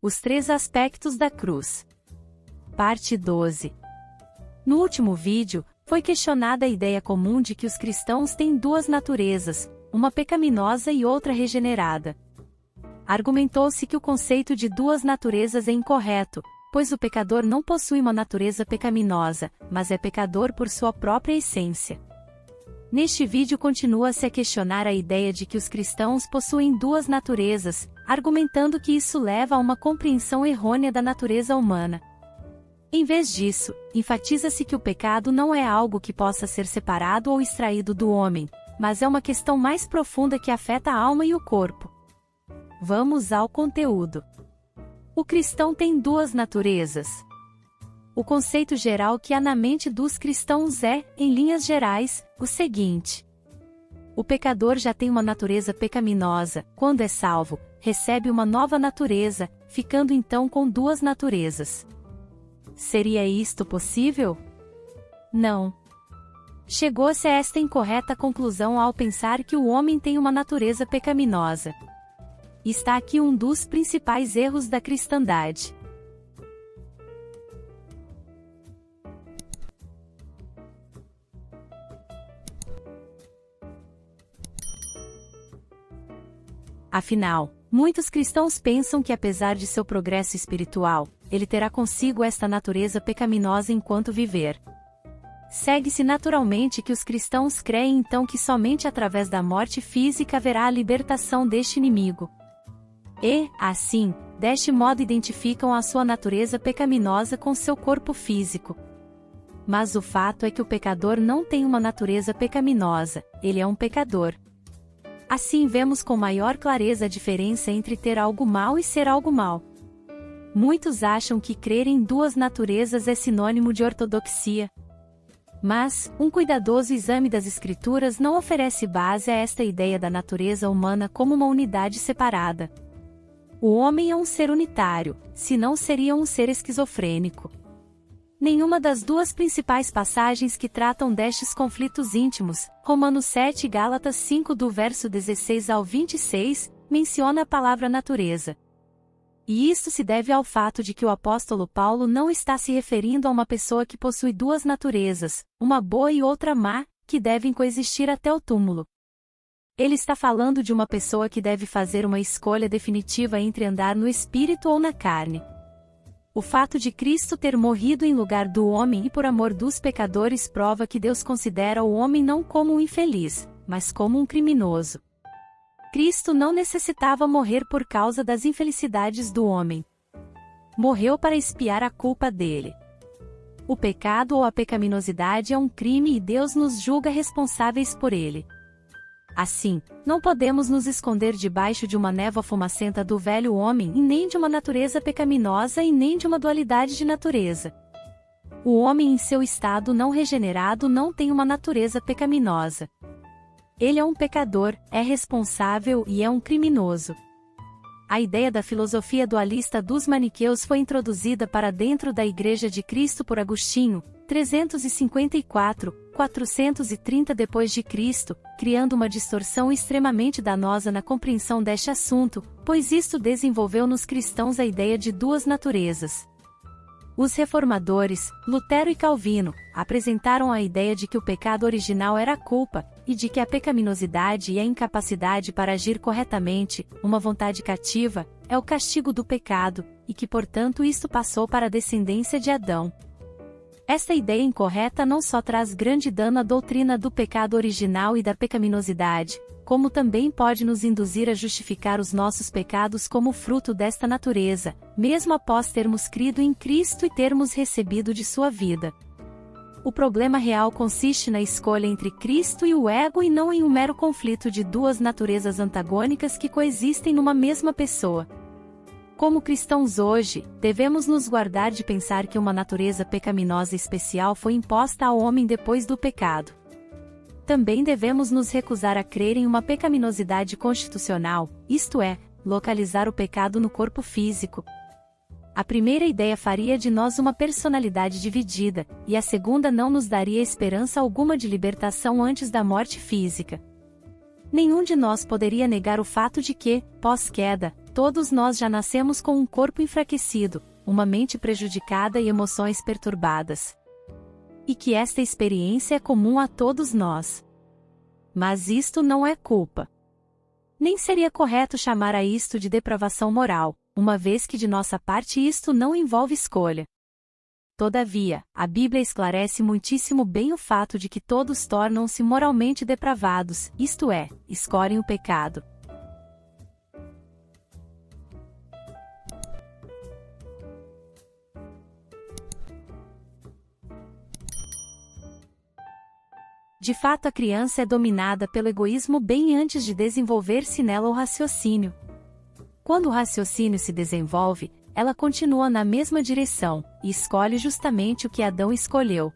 Os três aspectos da cruz. Parte 12. No último vídeo, foi questionada a ideia comum de que os cristãos têm duas naturezas, uma pecaminosa e outra regenerada. Argumentou-se que o conceito de duas naturezas é incorreto, pois o pecador não possui uma natureza pecaminosa, mas é pecador por sua própria essência. Neste vídeo continua-se a questionar a ideia de que os cristãos possuem duas naturezas, argumentando que isso leva a uma compreensão errônea da natureza humana. Em vez disso, enfatiza-se que o pecado não é algo que possa ser separado ou extraído do homem, mas é uma questão mais profunda que afeta a alma e o corpo. Vamos ao conteúdo. O cristão tem duas naturezas. O conceito geral que há na mente dos cristãos é, em linhas gerais, o seguinte: o pecador já tem uma natureza pecaminosa, quando é salvo, recebe uma nova natureza, ficando então com duas naturezas. Seria isto possível? Não. Chegou-se a esta incorreta conclusão ao pensar que o homem tem uma natureza pecaminosa. Está aqui um dos principais erros da cristandade. Afinal, muitos cristãos pensam que apesar de seu progresso espiritual, ele terá consigo esta natureza pecaminosa enquanto viver. Segue-se naturalmente que os cristãos creem então que somente através da morte física haverá a libertação deste inimigo. E, assim, deste modo identificam a sua natureza pecaminosa com seu corpo físico. Mas o fato é que o pecador não tem uma natureza pecaminosa, ele é um pecador. Assim vemos com maior clareza a diferença entre ter algo mal e ser algo mal. Muitos acham que crer em duas naturezas é sinônimo de ortodoxia. Mas, um cuidadoso exame das Escrituras não oferece base a esta ideia da natureza humana como uma unidade separada. O homem é um ser unitário, senão seria um ser esquizofrênico. Nenhuma das duas principais passagens que tratam destes conflitos íntimos, Romanos 7 e Gálatas 5 do verso 16 ao 26, menciona a palavra natureza. E isto se deve ao fato de que o apóstolo Paulo não está se referindo a uma pessoa que possui duas naturezas, uma boa e outra má, que devem coexistir até o túmulo. Ele está falando de uma pessoa que deve fazer uma escolha definitiva entre andar no espírito ou na carne. O fato de Cristo ter morrido em lugar do homem e por amor dos pecadores prova que Deus considera o homem não como um infeliz, mas como um criminoso. Cristo não necessitava morrer por causa das infelicidades do homem. Morreu para expiar a culpa dele. O pecado ou a pecaminosidade é um crime e Deus nos julga responsáveis por ele. Assim, não podemos nos esconder debaixo de uma névoa fumacenta do velho homem e nem de uma natureza pecaminosa e nem de uma dualidade de natureza. O homem em seu estado não regenerado não tem uma natureza pecaminosa. Ele é um pecador, é responsável e é um criminoso. A ideia da filosofia dualista dos maniqueus foi introduzida para dentro da Igreja de Cristo por Agostinho, 354-430 d.C., criando uma distorção extremamente danosa na compreensão deste assunto, pois isto desenvolveu nos cristãos a ideia de duas naturezas. Os reformadores, Lutero e Calvino, apresentaram a ideia de que o pecado original era a culpa, e de que a pecaminosidade e a incapacidade para agir corretamente, uma vontade cativa, é o castigo do pecado, e que portanto isto passou para a descendência de Adão. Esta ideia incorreta não só traz grande dano à doutrina do pecado original e da pecaminosidade, como também pode nos induzir a justificar os nossos pecados como fruto desta natureza, mesmo após termos crido em Cristo e termos recebido de sua vida. O problema real consiste na escolha entre Cristo e o ego e não em um mero conflito de duas naturezas antagônicas que coexistem numa mesma pessoa. Como cristãos hoje, devemos nos guardar de pensar que uma natureza pecaminosa especial foi imposta ao homem depois do pecado. Também devemos nos recusar a crer em uma pecaminosidade constitucional, isto é, localizar o pecado no corpo físico. A primeira ideia faria de nós uma personalidade dividida, e a segunda não nos daria esperança alguma de libertação antes da morte física. Nenhum de nós poderia negar o fato de que, pós-queda, todos nós já nascemos com um corpo enfraquecido, uma mente prejudicada e emoções perturbadas. E que esta experiência é comum a todos nós. Mas isto não é culpa. Nem seria correto chamar a isto de depravação moral, uma vez que de nossa parte isto não envolve escolha. Todavia, a Bíblia esclarece muitíssimo bem o fato de que todos tornam-se moralmente depravados, isto é, escolhem o pecado. De fato, a criança é dominada pelo egoísmo bem antes de desenvolver-se nela o raciocínio. Quando o raciocínio se desenvolve, ela continua na mesma direção, e escolhe justamente o que Adão escolheu.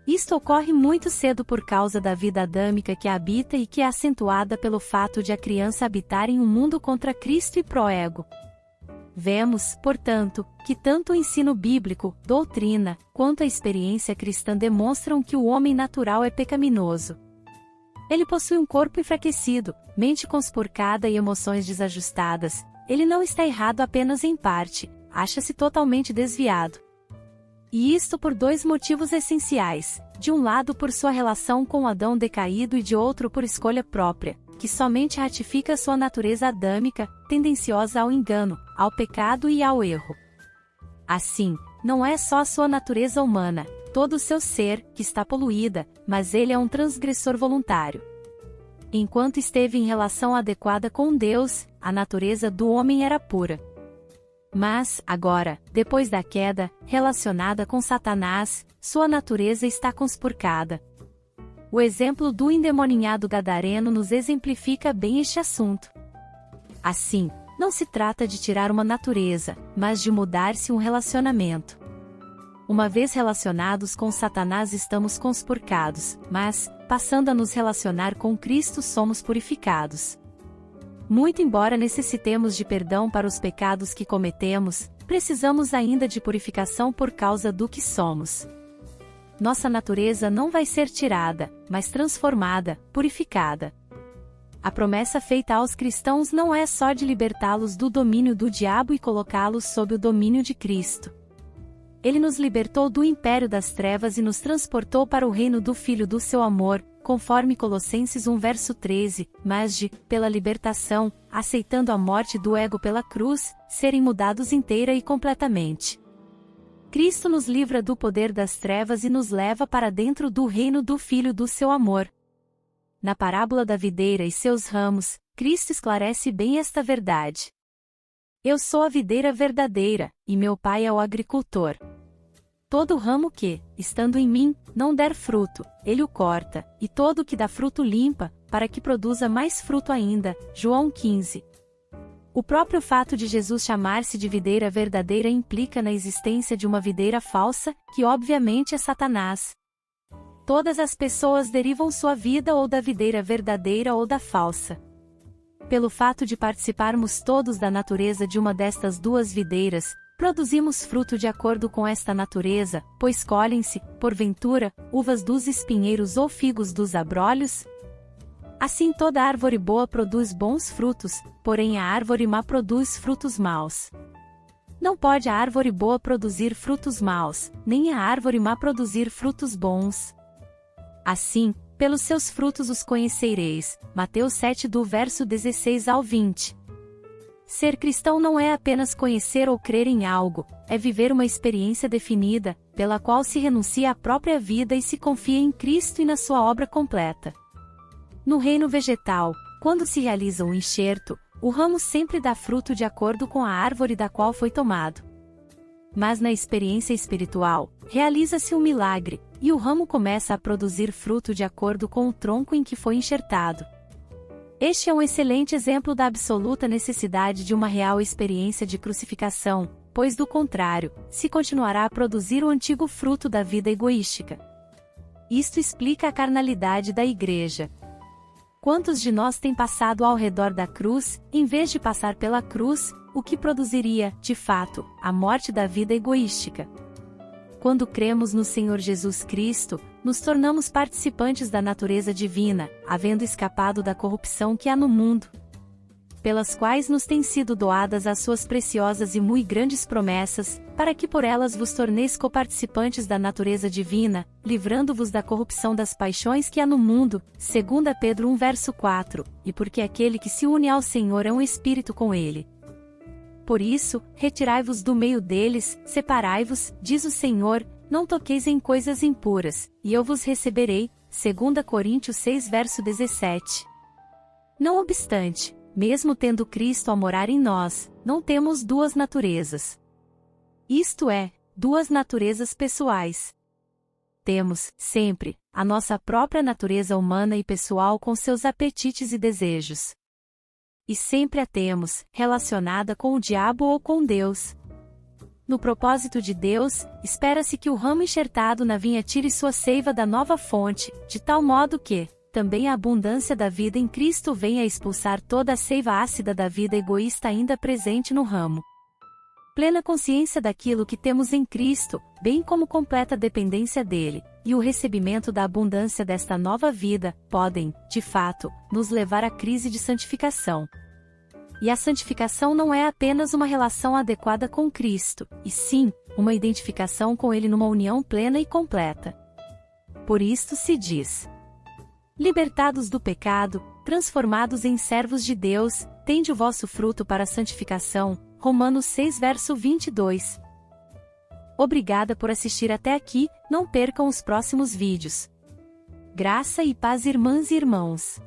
Isto ocorre muito cedo por causa da vida adâmica que a habita e que é acentuada pelo fato de a criança habitar em um mundo contra Cristo e pró-ego. Vemos, portanto, que tanto o ensino bíblico, doutrina, quanto a experiência cristã demonstram que o homem natural é pecaminoso. Ele possui um corpo enfraquecido, mente conspurcada e emoções desajustadas. Ele não está errado apenas em parte, acha-se totalmente desviado. E isto por dois motivos essenciais: de um lado por sua relação com Adão decaído e de outro por escolha própria, que somente ratifica sua natureza adâmica, tendenciosa ao engano, ao pecado e ao erro. Assim, não é só a sua natureza humana, todo o seu ser, que está poluída, mas ele é um transgressor voluntário. Enquanto esteve em relação adequada com Deus, a natureza do homem era pura. Mas, agora, depois da queda, relacionada com Satanás, sua natureza está conspurcada. O exemplo do endemoninhado gadareno nos exemplifica bem este assunto. Assim, não se trata de tirar uma natureza, mas de mudar-se um relacionamento. Uma vez relacionados com Satanás estamos conspurcados, mas, passando a nos relacionar com Cristo somos purificados. Muito embora necessitemos de perdão para os pecados que cometemos, precisamos ainda de purificação por causa do que somos. Nossa natureza não vai ser tirada, mas transformada, purificada. A promessa feita aos cristãos não é só de libertá-los do domínio do diabo e colocá-los sob o domínio de Cristo. Ele nos libertou do império das trevas e nos transportou para o reino do Filho do seu amor, conforme Colossenses 1 verso 13, mas pela libertação, aceitando a morte do ego pela cruz, serem mudados inteira e completamente. Cristo nos livra do poder das trevas e nos leva para dentro do reino do Filho do seu amor. Na parábola da videira e seus ramos, Cristo esclarece bem esta verdade. Eu sou a videira verdadeira, e meu Pai é o agricultor. Todo ramo que, estando em mim, não der fruto, ele o corta, e todo o que dá fruto limpa, para que produza mais fruto ainda. João 15. O próprio fato de Jesus chamar-se de videira verdadeira implica na existência de uma videira falsa, que obviamente é Satanás. Todas as pessoas derivam sua vida ou da videira verdadeira ou da falsa. Pelo fato de participarmos todos da natureza de uma destas duas videiras, produzimos fruto de acordo com esta natureza, pois colhem-se, porventura, uvas dos espinheiros ou figos dos abrolhos? Assim toda árvore boa produz bons frutos, porém a árvore má produz frutos maus. Não pode a árvore boa produzir frutos maus, nem a árvore má produzir frutos bons. Assim, pelos seus frutos os conhecereis. Mateus 7 do verso 16 ao 20. Ser cristão não é apenas conhecer ou crer em algo, é viver uma experiência definida, pela qual se renuncia à própria vida e se confia em Cristo e na sua obra completa. No reino vegetal, quando se realiza um enxerto, o ramo sempre dá fruto de acordo com a árvore da qual foi tomado. Mas na experiência espiritual, realiza-se um milagre, e o ramo começa a produzir fruto de acordo com o tronco em que foi enxertado. Este é um excelente exemplo da absoluta necessidade de uma real experiência de crucificação, pois do contrário, se continuará a produzir o antigo fruto da vida egoística. Isto explica a carnalidade da Igreja. Quantos de nós têm passado ao redor da cruz, em vez de passar pela cruz, o que produziria, de fato, a morte da vida egoística? Quando cremos no Senhor Jesus Cristo, nos tornamos participantes da natureza divina, havendo escapado da corrupção que há no mundo. pelas quais nos têm sido doadas as suas preciosas e muito grandes promessas, para que por elas vos torneis coparticipantes da natureza divina, livrando-vos da corrupção das paixões que há no mundo, 2 Pedro 1 verso 4, e porque aquele que se une ao Senhor é um espírito com ele. Por isso, retirai-vos do meio deles, separai-vos, diz o Senhor, não toqueis em coisas impuras, e eu vos receberei, 2 Coríntios 6 verso 17. Não obstante, mesmo tendo Cristo a morar em nós, não temos duas naturezas. Isto é, duas naturezas pessoais. Temos, sempre, a nossa própria natureza humana e pessoal com seus apetites e desejos. E sempre a temos, relacionada com o diabo ou com Deus. No propósito de Deus, espera-se que o ramo enxertado na vinha tire sua seiva da nova fonte, de tal modo que, também a abundância da vida em Cristo venha a expulsar toda a seiva ácida da vida egoísta ainda presente no ramo. Plena consciência daquilo que temos em Cristo, bem como completa dependência dele, e o recebimento da abundância desta nova vida, podem, de fato, nos levar à crise de santificação. E a santificação não é apenas uma relação adequada com Cristo, e sim, uma identificação com ele numa união plena e completa. Por isto se diz: libertados do pecado, transformados em servos de Deus, tende o vosso fruto para a santificação. Romanos 6 verso 22. Obrigada por assistir até aqui, não percam os próximos vídeos. Graça e paz, irmãs e irmãos.